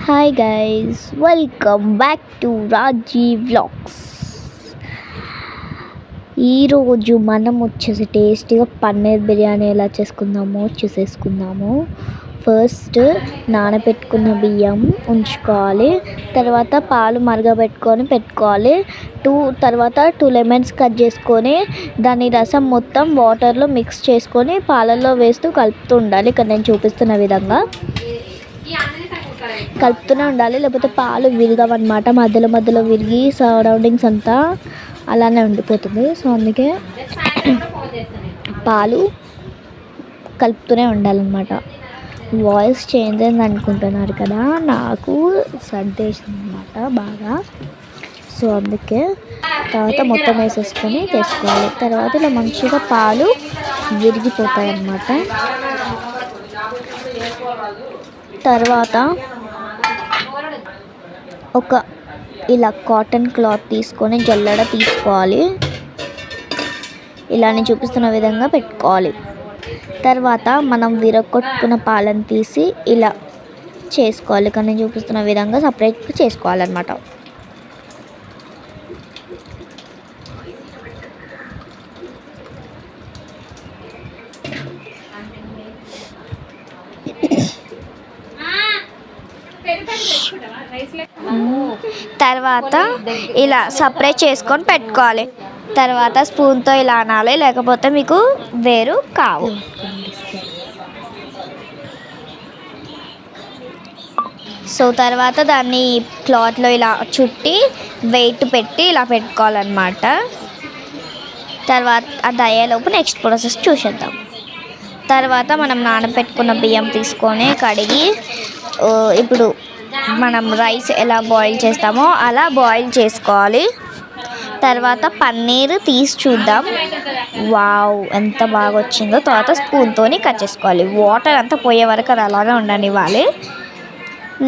Hi guys, welcome back to Raji vlogs. ఈరోజు మనం వచ్చేసి టేస్టీగా పన్నీర్ బిర్యానీ ఎలా చేసుకుందామో చూసేసుకుందాము. ఫస్ట్ నానబెట్టుకున్న బియ్యం ఉంచుకోవాలి. తర్వాత పాలు పెట్టుకోవాలి. తర్వాత 2 లెమన్స్ కట్ చేసుకొని దాని రసం మొత్తం వాటర్లో మిక్స్ చేసుకొని పాలల్లో వేస్తూ కలుపుతూ ఉండాలి. ఇక్కడ నేను చూపిస్తున్న విధంగా కలుపుతూనే ఉండాలి, లేకపోతే పాలు విరగవన్నమాట. మధ్యలో విరిగి సరౌండింగ్స్ అంతా అలానే ఉండిపోతుంది. సో అందుకే పాలు కలుపుతూనే ఉండాలన్నమాట. వాయిస్ చేంజ్ అయింది అనుకుంటున్నారు కదా, నాకు సర్దేసింది అనమాట బాగా. సో అందుకే తర్వాత మొత్తం వేసేసుకొని తీసుకోవాలి. తర్వాత ఇలా మంచిగా పాలు విరిగిపోతాయి అన్నమాట. తర్వాత ఇలా కాటన్ క్లాత్ తీసుకొని జల్లెడ తీసుకోవాలి. ఇలా నేను చూపిస్తున్న విధంగా పెట్టుకోవాలి. తర్వాత మనం విరగొట్టుకున్న పాలను తీసి ఇలా చేసుకోవాలి. ఇక్కడ నేను చూపిస్తున్న విధంగా సపరేట్ చేసుకోవాలన్నమాట. తర్వాత ఇలా సపరేట్ చేసుకొని పెట్టుకోవాలి. తర్వాత స్పూన్తో ఇలా అనాలి, లేకపోతే మీకు వేరు కావు. సో తర్వాత దాన్ని క్లాత్లో ఇలా చుట్టి వెయిట్ పెట్టి ఇలా పెట్టుకోవాలన్నమాట. తర్వాత అది అయ్యేలోపు నెక్స్ట్ ప్రాసెస్ చూసేద్దాం. తర్వాత మనం నానబెట్టుకున్న బియ్యం తీసుకొని కడిగి ఇప్పుడు మనం రైస్ ఎలా బాయిల్ చేస్తామో అలా బాయిల్ చేసుకోవాలి. తర్వాత పన్నీర్ తీసి చూద్దాం. వావ్, ఎంత బాగా వచ్చిందో. తర్వాత స్పూన్తో కట్ చేసుకోవాలి. వాటర్ అంతా పోయే వరకు అది అలాగే ఉండనివ్వాలి.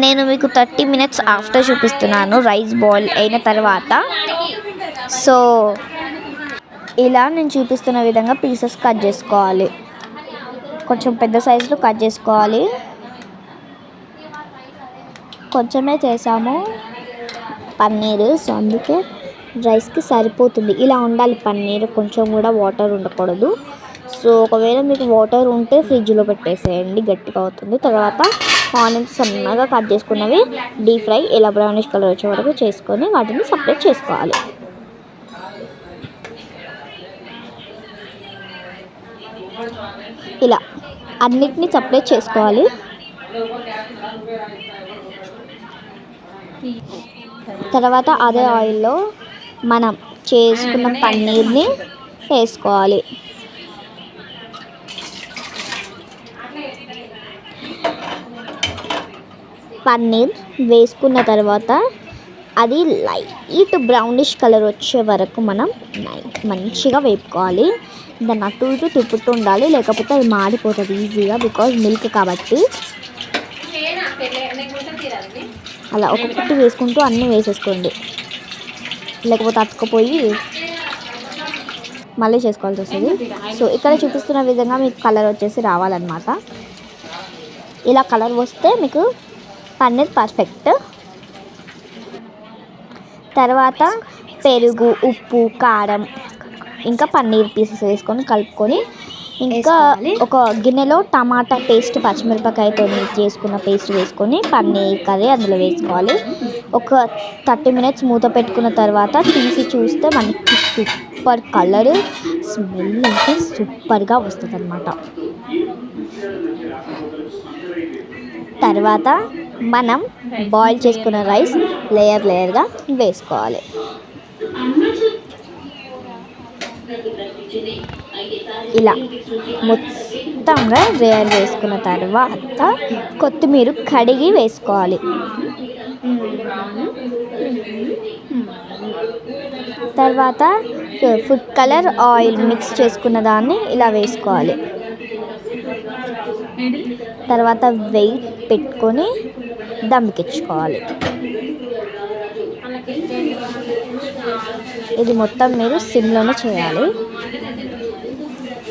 నేను మీకు 30 minutes ఆఫ్టర్ చూపిస్తున్నాను రైస్ బాయిల్ అయిన తర్వాత. సో ఇలా నేను చూపిస్తున్న విధంగా పీసెస్ కట్ చేసుకోవాలి. కొంచెం పెద్ద సైజులో కట్ చేసుకోవాలి. కొంచెమే చేసాము పన్నీరు, సో అందుకే రైస్కి సరిపోతుంది. ఇలా ఉండాలి పన్నీర్, కొంచెం కూడా వాటర్ ఉండకూడదు. సో ఒకవేళ మీకు వాటర్ ఉంటే ఫ్రిడ్జ్లో పెట్టేసేయండి, గట్టిగా అవుతుంది. తర్వాత ఆనియన్స్ సన్నగా కట్ చేసుకున్నవి డీప్ ఫ్రై ఇలా బ్రౌనిష్ కలర్ వచ్చే వరకు చేసుకొని వాటిని సపరేట్ చేసుకోవాలి. ఇలా అన్నిటినీ సపరేట్ చేసుకోవాలి. తర్వాత అదే ఆయిల్లో మనం చేసుకున్న పన్నీర్ని వేసుకోవాలి. పన్నీర్ వేసుకున్న తర్వాత అది లైట్ బ్రౌనిష్ కలర్ వచ్చే వరకు మనం మంచిగా వేపుకోవాలి. దాన్ని అటు ఇటు తిప్పుతూ ఉండాలి, లేకపోతే అది మాడిపోతుంది ఈజీగా, బికాజ్ మిల్క్ కాబట్టి. అలా ఒక్కొక్కటి వేసుకుంటూ అన్నీ వేసేసుకోండి, లేకపోతే అతుక్కుపోయి మళ్ళీ చేసుకోవాల్సి వస్తుంది. సో ఇక్కడ చూపిస్తున్న విధంగా మీకు కలర్ వచ్చేసి రావాలన్నమాట. ఇలా కలర్ వస్తే మీకు పన్నీర్ పర్ఫెక్ట్. తర్వాత పెరుగు, ఉప్పు, కారం, ఇంకా పన్నీర్ పీసెస్ వేసుకొని కలుపుకొని, ఇంకా ఒక గిన్నెలో టమాటా పేస్ట్, పచ్చిమిరపకాయతో చేసుకున్న పేస్ట్ వేసుకొని పన్నీర్ కర్రీ అందులో వేసుకోవాలి. ఒక 30 minutes మూత పెట్టుకున్న తర్వాత తీసి చూస్తే మనకి సూపర్ కలర్, స్మెల్ అయితే సూపర్గా వస్తుంది అన్నమాట. తర్వాత మనం బాయిల్ చేసుకున్న రైస్ లేయర్గా వేసుకోవాలి. ఇలా మొత్తంగా లేయర్ వేసుకున్న తర్వాత కొత్తిమీర కడిగి వేసుకోవాలి. తర్వాత ఫుడ్ కలర్, ఆయిల్ మిక్స్ చేసుకున్న దాన్ని ఇలా వేసుకోవాలి. తర్వాత వెయిట్ పెట్టుకొని దమ్కిచ్చుకోవాలి. ఇది మొత్తం మీరు సిమ్లోనే చేయాలి.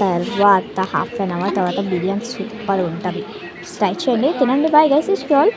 తర్వాత 1/2 hour తర్వాత బిర్యానీ సూపర్ ఉంటుంది. ట్రై చేయండి, తినండి. Bye guys, it's all.